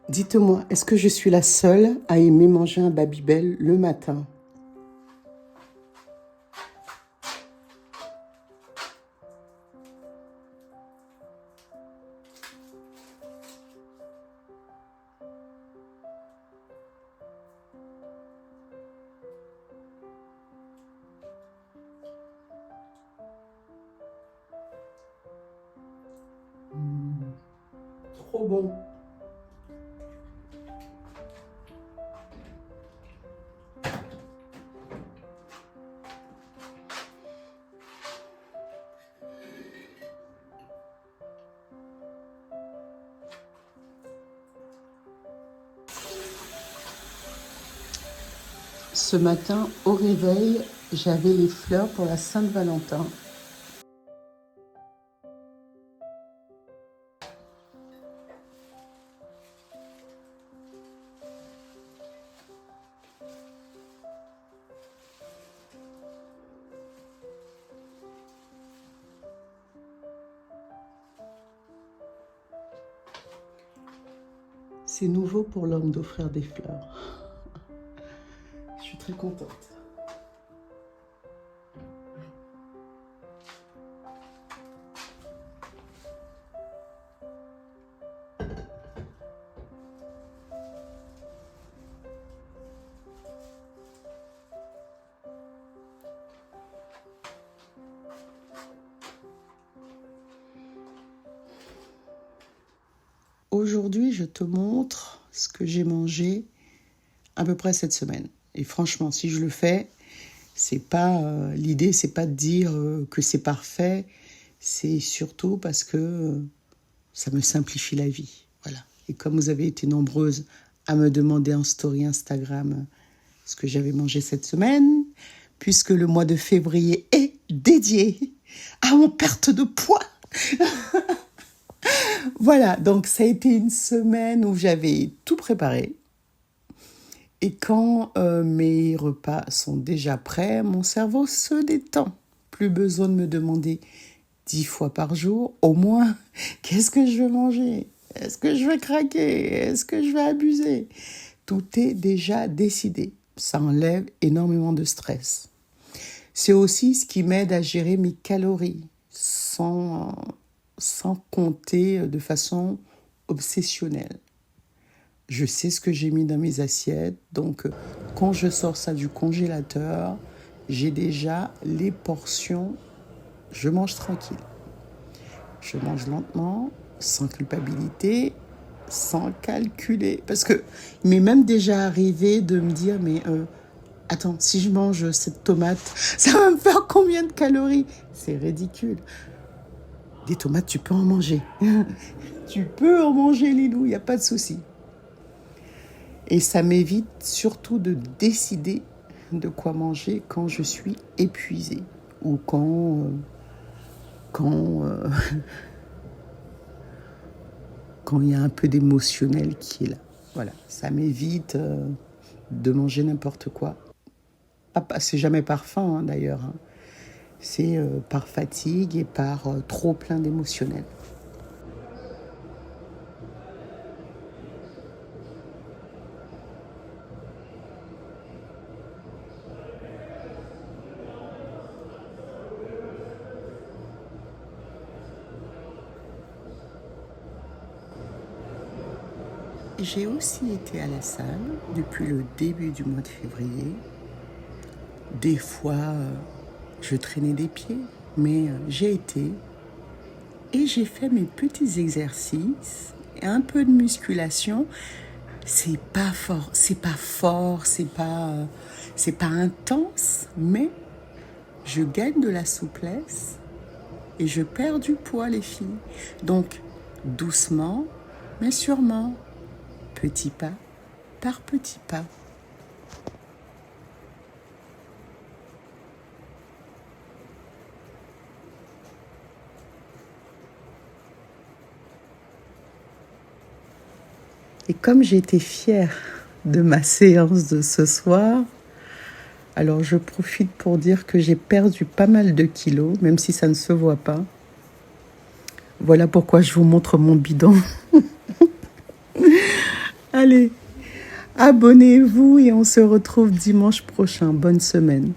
Dites-moi, est-ce que je suis la seule à aimer manger un Babybel le matin? Trop bon. Ce matin, au réveil, j'avais les fleurs pour la Saint-Valentin. C'est nouveau pour l'homme d'offrir des fleurs. Je suis très contente. Aujourd'hui, je te montre ce que j'ai mangé à peu près cette semaine. Et franchement, si je le fais, c'est pas l'idée, c'est pas de dire que c'est parfait. C'est surtout parce que ça me simplifie la vie. Voilà. Et comme vous avez été nombreuses à me demander en story Instagram ce que j'avais mangé cette semaine, puisque le mois de février est dédié à mon perte de poids. Voilà, donc ça a été une semaine où j'avais tout préparé. Et quand mes repas sont déjà prêts, mon cerveau se détend. Plus besoin de me demander 10 fois par jour, au moins, qu'est-ce que je vais manger? Est-ce que je vais craquer? Est-ce que je vais abuser? Tout est déjà décidé. Ça enlève énormément de stress. C'est aussi ce qui m'aide à gérer mes calories sans compter de façon obsessionnelle. Je sais ce que j'ai mis dans mes assiettes, donc quand je sors ça du congélateur, j'ai déjà les portions, je mange tranquille. Je mange lentement, sans culpabilité, sans calculer. Parce que il m'est même déjà arrivé de me dire, mais attends, si je mange cette tomate, ça va me faire combien de calories? C'est ridicule. Des tomates, tu peux en manger. Tu peux en manger, Lilou, il n'y a pas de souci. Et ça m'évite surtout de décider de quoi manger quand je suis épuisée ou quand il y a un peu d'émotionnel qui est là. Voilà, ça m'évite de manger n'importe quoi. C'est jamais par faim, hein, d'ailleurs. Hein. C'est par fatigue et par trop plein d'émotionnel. J'ai aussi été à la salle depuis le début du mois de février. Des fois, je traînais des pieds, mais j'ai été et j'ai fait mes petits exercices et un peu de musculation. C'est pas fort, c'est pas intense, mais je gagne de la souplesse et je perds du poids, les filles. Donc, doucement, mais sûrement, petit pas par petit pas. Et comme j'ai été fière de ma séance de ce soir, alors je profite pour dire que j'ai perdu pas mal de kilos, même si ça ne se voit pas. Voilà pourquoi je vous montre mon bidon. Allez, abonnez-vous et on se retrouve dimanche prochain. Bonne semaine.